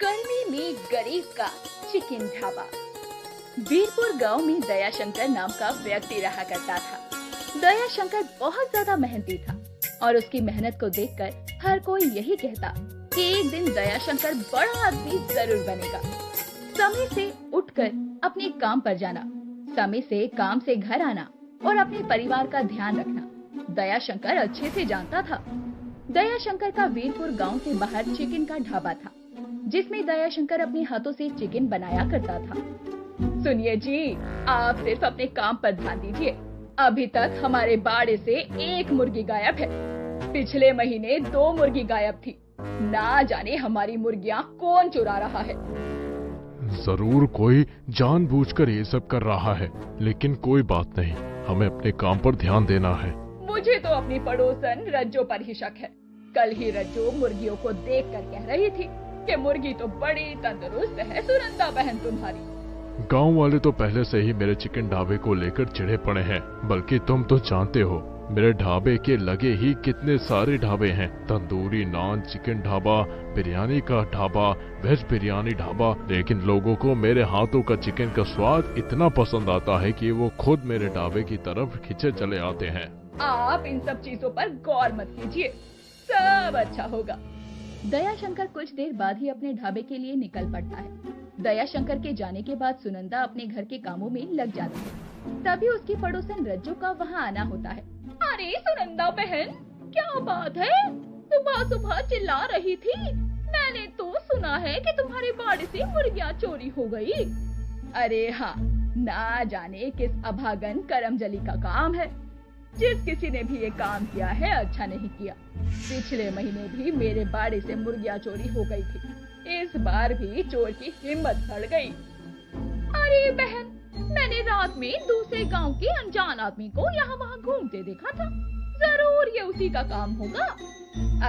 गर्मी में गरीब का चिकन ढाबा। वीरपुर गांव में दयाशंकर नाम का व्यक्ति रहा करता था। दयाशंकर बहुत ज्यादा मेहनती था और उसकी मेहनत को देखकर हर कोई यही कहता कि एक दिन दयाशंकर बड़ा आदमी जरूर बनेगा। समय से उठकर अपने काम पर जाना, समय से काम से घर आना और अपने परिवार का ध्यान रखना दयाशंकर अच्छे से जानता था। दयाशंकर का वीरपुर गांव से बाहर चिकन का ढाबा था, जिसमें दयाशंकर अपने हाथों से चिकन बनाया करता था। सुनिए जी, आप सिर्फ अपने काम पर ध्यान दीजिए। अभी तक हमारे बाड़े से एक मुर्गी गायब है। पिछले महीने 2 मुर्गी गायब थी। ना जाने हमारी मुर्गियां कौन चुरा रहा है। जरूर कोई जानबूझकर ये सब कर रहा है, लेकिन कोई बात नहीं, हमें अपने काम पर ध्यान देना है। मुझे तो अपनी पड़ोसन रज्जो पर ही शक है। कल ही रज्जो मुर्गियों को देखकर कह रही थी कि मुर्गी तो बड़ी तंदुरुस्त है सुनंदा बहन तुम्हारी। गांव वाले तो पहले से ही मेरे चिकन ढाबे को लेकर चिढ़े पड़े हैं, बल्कि तुम तो जानते हो मेरे ढाबे के लगे ही कितने सारे ढाबे हैं। तंदूरी नान चिकन ढाबा, बिरयानी का ढाबा, वेज बिरयानी ढाबा। लेकिन लोगों को मेरे हाथों का चिकन का स्वाद इतना पसंद आता है कि वो खुद मेरे ढाबे की तरफ खिंचे चले आते हैं। आप इन सब चीजों पर गौर मत कीजिए, सब अच्छा होगा। दयाशंकर कुछ देर बाद ही अपने ढाबे के लिए निकल पड़ता है। दयाशंकर के जाने के बाद सुनंदा अपने घर के कामों में लग जाती है। तभी उसकी पड़ोसन रज्जू का वहाँ आना होता है। अरे सुनंदा बहन, क्या बात है? सुबह सुबह चिल्ला रही थी। मैंने तो सुना है कि तुम्हारे बाड़े से मुर्गियाँ चोरी हो गई। अरे हाँ, ना जाने किस अभागन करमजली का काम है। जिस किसी ने भी ये काम किया है अच्छा नहीं किया। पिछले महीने भी मेरे बाड़े से मुर्गियाँ चोरी हो गई थी। इस बार भी चोर की हिम्मत बढ़ गई। अरे बहन, मैंने रात में दूसरे गांव के अनजान आदमी को यहाँ वहाँ घूमते देखा था। जरूर ये उसी का काम होगा।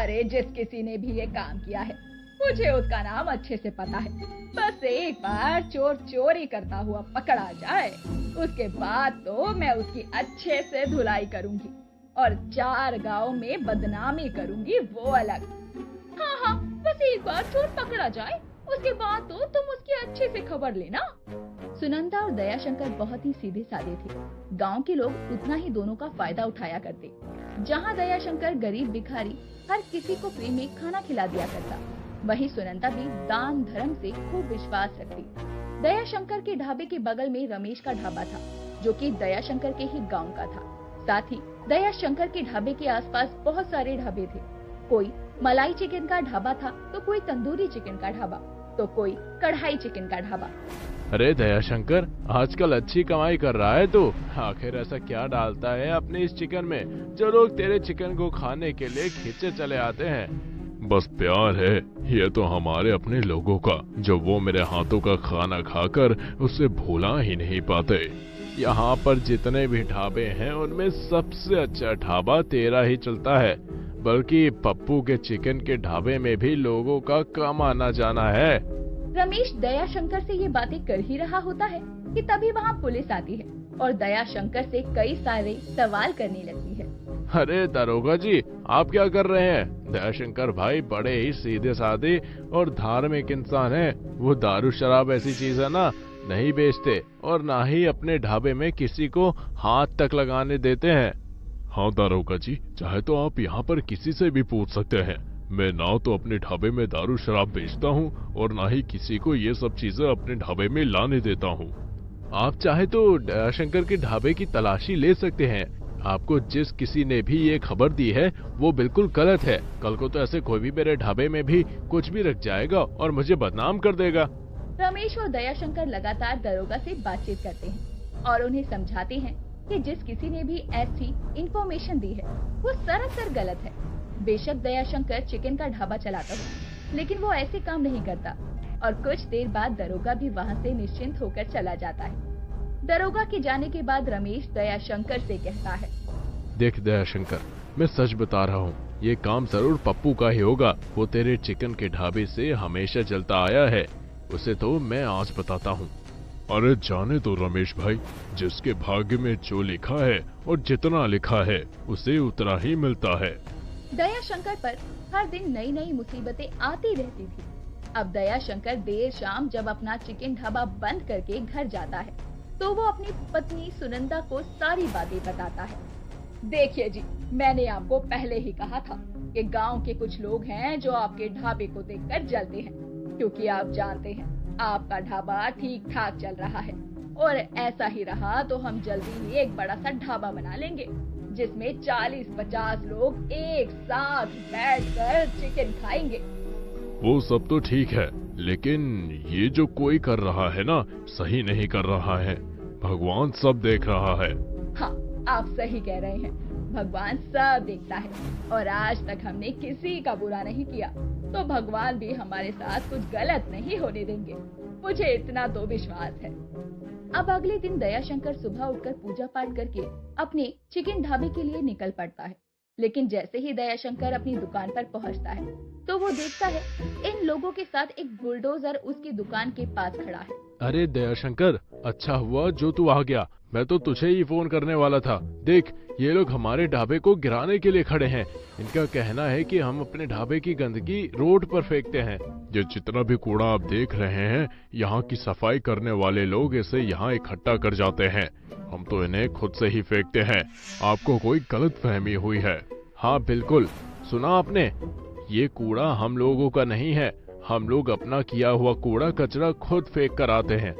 अरे जिस किसी ने भी ये काम किया है मुझे उसका नाम अच्छे से पता है। बस एक बार चोर चोरी करता हुआ पकड़ा जाए, उसके बाद तो मैं उसकी अच्छे से धुलाई करूंगी और 4 गांव में बदनामी करूंगी, वो अलग। हाँ, बस एक बार चोर पकड़ा जाए, उसके बाद तो तुम उसकी अच्छे से खबर लेना। सुनंदा और दयाशंकर बहुत ही सीधे साधे थे। गांव के लोग उतना ही दोनों का फायदा उठाया करते। जहां दयाशंकर गरीब भिखारी हर किसी को फ्री में खाना खिला दिया करता, वहीं सुनंदा भी दान धर्म से खूब विश्वास रखती। दयाशंकर के ढाबे के बगल में रमेश का ढाबा था, जो कि दयाशंकर के ही गांव का था। साथ ही दयाशंकर के ढाबे के आसपास बहुत सारे ढाबे थे। कोई मलाई चिकन का ढाबा था, तो कोई तंदूरी चिकन का ढाबा, तो कोई कढ़ाई चिकन का ढाबा। अरे दयाशंकर, आजकल अच्छी कमाई कर रहा है तू। आखिर ऐसा क्या डालता है अपने इस चिकन में जो लोग तेरे चिकन को खाने के लिए खींचे चले आते हैं? बस प्यार है, ये तो हमारे अपने लोगों का, जो वो मेरे हाथों का खाना खाकर उसे भूला ही नहीं पाते। यहाँ पर जितने भी ढाबे हैं उनमें सबसे अच्छा ढाबा तेरा ही चलता है, बल्कि पप्पू के चिकन के ढाबे में भी लोगों का कम आना जाना है। रमेश दयाशंकर से ये बातें कर ही रहा होता है कि तभी वहाँ पुलिस आती है और दयाशंकर से कई सारे सवाल करने लगती है। अरे दरोगा जी, आप क्या कर रहे हैं? दयाशंकर भाई बड़े ही सीधे साधे और धार्मिक इंसान हैं। वो दारू शराब ऐसी चीज है ना, नहीं बेचते और ना ही अपने ढाबे में किसी को हाथ तक लगाने देते हैं। हाँ दरोगा जी, चाहे तो आप यहाँ पर किसी से भी पूछ सकते हैं। मैं ना तो अपने ढाबे में दारू शराब बेचता हूँ और ना ही किसी को ये सब चीजें अपने ढाबे में लाने देता हूँ। आप चाहे तो दयाशंकर के ढाबे की तलाशी ले सकते हैं। आपको जिस किसी ने भी ये खबर दी है वो बिल्कुल गलत है। कल को तो ऐसे कोई भी मेरे ढाबे में भी कुछ भी रख जाएगा और मुझे बदनाम कर देगा। रमेश और दयाशंकर लगातार दरोगा से बातचीत करते हैं और उन्हें समझाते हैं कि जिस किसी ने भी ऐसी इंफॉर्मेशन दी है वो सरासर गलत है। बेशक दयाशंकर चिकन का ढाबा चलाता हो, लेकिन वो ऐसे काम नहीं करता। और कुछ देर बाद दरोगा भी वहाँ से निश्चिंत होकर चला जाता है। दरोगा के जाने के बाद रमेश दयाशंकर से कहता है, देख दयाशंकर, मैं सच बता रहा हूँ, ये काम जरूर पप्पू का ही होगा। वो तेरे चिकन के ढाबे से हमेशा चलता आया है, उसे तो मैं आज बताता हूँ। अरे जाने तो रमेश भाई, जिसके भाग्य में जो लिखा है और जितना लिखा है उसे उतना ही मिलता है। दयाशंकर पर हर दिन नई नई मुसीबतें आती रहती थी। अब दयाशंकर देर शाम जब अपना चिकन ढाबा बंद करके घर जाता है तो वो अपनी पत्नी सुनंदा को सारी बातें बताता है। देखिए जी, मैंने आपको पहले ही कहा था कि गांव के कुछ लोग हैं जो आपके ढाबे को देखकर जलते हैं, क्योंकि आप जानते हैं आपका ढाबा ठीक ठाक चल रहा है और ऐसा ही रहा तो हम जल्दी ही एक बड़ा सा ढाबा बना लेंगे जिसमें 40-50 लोग एक साथ बैठकर चिकन खाएंगे। वो सब तो ठीक है, लेकिन ये जो कोई कर रहा है ना, सही नहीं कर रहा है। भगवान सब देख रहा है। हाँ, आप सही कह रहे हैं, भगवान सब देखता है और आज तक हमने किसी का बुरा नहीं किया, तो भगवान भी हमारे साथ कुछ गलत नहीं होने देंगे, मुझे इतना तो विश्वास है। अब अगले दिन दयाशंकर सुबह उठकर पूजा पाठ करके अपने चिकन ढाबे के लिए निकल पड़ता है। लेकिन जैसे ही दयाशंकर अपनी दुकान पर पहुंचता है तो वो देखता है इन लोगों के साथ एक बुलडोजर उसकी दुकान के पास खड़ा है। अरे दयाशंकर, अच्छा हुआ जो तू आ गया, मैं तो तुझे ही फोन करने वाला था। देख, ये लोग हमारे ढाबे को गिराने के लिए खड़े हैं। इनका कहना है कि हम अपने ढाबे की गंदगी रोड पर फेंकते हैं। ये जितना भी कूड़ा आप देख रहे हैं, यहाँ की सफाई करने वाले लोग इसे यहाँ इकट्ठा कर जाते हैं। हम तो इन्हें खुद से ही फेंकते हैं। आपको कोई गलतफहमी हुई है। हाँ बिल्कुल, सुना आपने, ये कूड़ा हम लोगों का नहीं है। हम लोग अपना किया हुआ कूड़ा कचरा खुद फेंक कर आते हैं।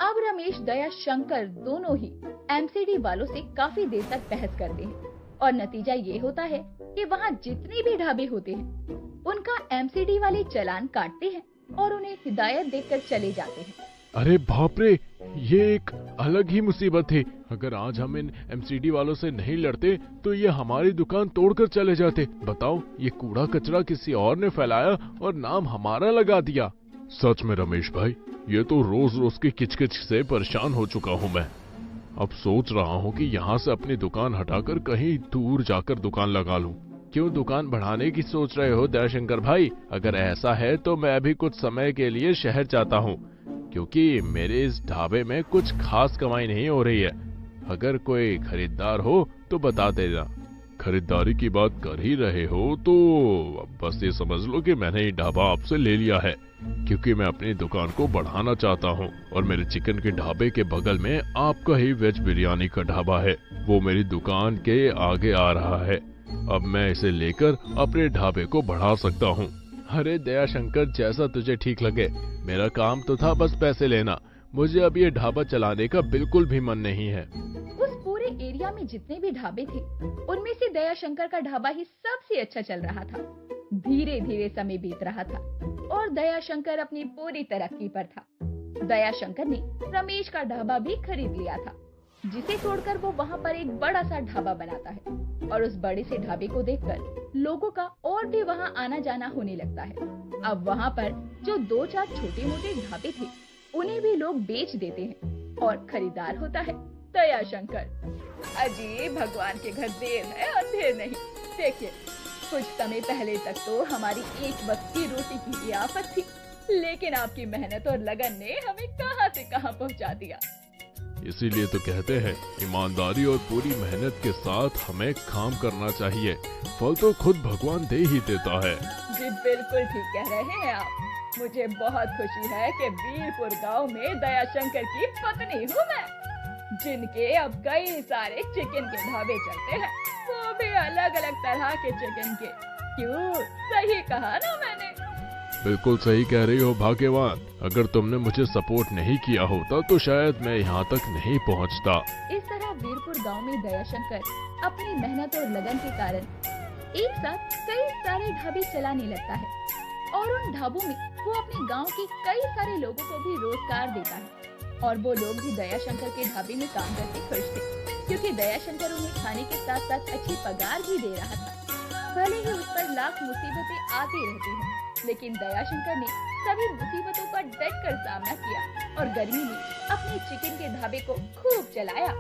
अब रमेश दयाशंकर दोनों ही एमसीडी वालों से काफी देर तक बहस करते हैं और नतीजा ये होता है कि वहाँ जितने भी ढाबे होते हैं उनका एमसीडी वाले चालान काटते हैं और उन्हें हिदायत देकर चले जाते हैं। अरे बाप रे, ये एक अलग ही मुसीबत थी। अगर आज हम इन एमसीडी वालों से नहीं लड़ते तो ये हमारी दुकान तोड़कर चले जाते। बताओ, ये कूड़ा कचरा किसी और ने फैलाया और नाम हमारा लगा दिया। सच में रमेश भाई, ये तो रोज रोज की किचकिच से परेशान हो चुका हूँ मैं। अब सोच रहा हूँ कि यहाँ से अपनी दुकान हटाकर कहीं दूर जाकर दुकान लगा लूँ। क्यों दुकान बढ़ाने की सोच रहे हो दयाशंकर भाई? अगर ऐसा है तो मैं अभी कुछ समय के लिए शहर जाता हूँ, क्योंकि मेरे इस ढाबे में कुछ खास कमाई नहीं हो रही है। अगर कोई खरीदार हो तो बता देना। खरीदारी की बात कर ही रहे हो तो बस ये समझ लो कि मैंने ये ढाबा आपसे ले लिया है, क्योंकि मैं अपनी दुकान को बढ़ाना चाहता हूँ और मेरे चिकन के ढाबे के बगल में आपका ही वेज बिरयानी का ढाबा है, वो मेरी दुकान के आगे आ रहा है। अब मैं इसे लेकर अपने ढाबे को बढ़ा सकता हूँ। अरे दयाशंकर, जैसा तुझे ठीक लगे। मेरा काम तो था बस पैसे लेना। मुझे अब ये ढाबा चलाने का बिल्कुल भी मन नहीं है। उस पूरे एरिया में जितने भी ढाबे थे उनमें से दयाशंकर का ढाबा ही सबसे अच्छा चल रहा था। धीरे धीरे समय बीत रहा था और दयाशंकर अपनी पूरी तरक्की पर था। दयाशंकर ने रमेश का ढाबा भी खरीद लिया था, जिसे तोड़कर वो वहाँ पर एक बड़ा सा ढाबा बनाता है और उस बड़े से ढाबे को देखकर लोगों का और भी वहाँ आना जाना होने लगता है। अब वहाँ पर जो 2-4 छोटे मोटे ढाबे थे उन्हें भी लोग बेच देते हैं और खरीदार होता है दयाशंकर। अजीब, भगवान के घर देर है और देर नहीं। देखिए, कुछ समय पहले तक तो हमारी एक वक्त की रोटी की भी आफत थी, लेकिन आपकी मेहनत और लगन ने हमें कहां से कहां पहुंचा दिया। इसीलिए तो कहते हैं, ईमानदारी और पूरी मेहनत के साथ हमें काम करना चाहिए। फल तो खुद भगवान दे ही देता है। जी बिल्कुल ठीक कह रहे हैं आप। मुझे बहुत खुशी है कि वीरपुर गांव में दयाशंकर की पत्नी हूँ मैं, जिनके अब कई सारे चिकन के ढाबे चलते हैं, वो भी अलग अलग तरह के चिकन के। क्यों, सही कहा ना मैंने? बिल्कुल सही कह रही हो भाग्यवान। अगर तुमने मुझे सपोर्ट नहीं किया होता तो शायद मैं यहाँ तक नहीं पहुँचता। इस तरह वीरपुर गांव में दयाशंकर अपनी मेहनत और लगन के कारण एक साथ कई सारे ढाबे चलाने लगता है और उन ढाबों में वो अपने गांव के कई सारे लोगों को भी रोजगार देता है और वो लोग भी दयाशंकर के ढाबे में काम करके खुश थे, क्योंकि दयाशंकर उन्हें खाने के साथ साथ अच्छी पगार भी दे रहा था। भले ही उस पर लाख मुसीबतें आती रहती हैं, लेकिन दयाशंकर ने सभी मुसीबतों का डट कर सामना किया और गर्मी में अपने चिकन के ढाबे को खूब चलाया।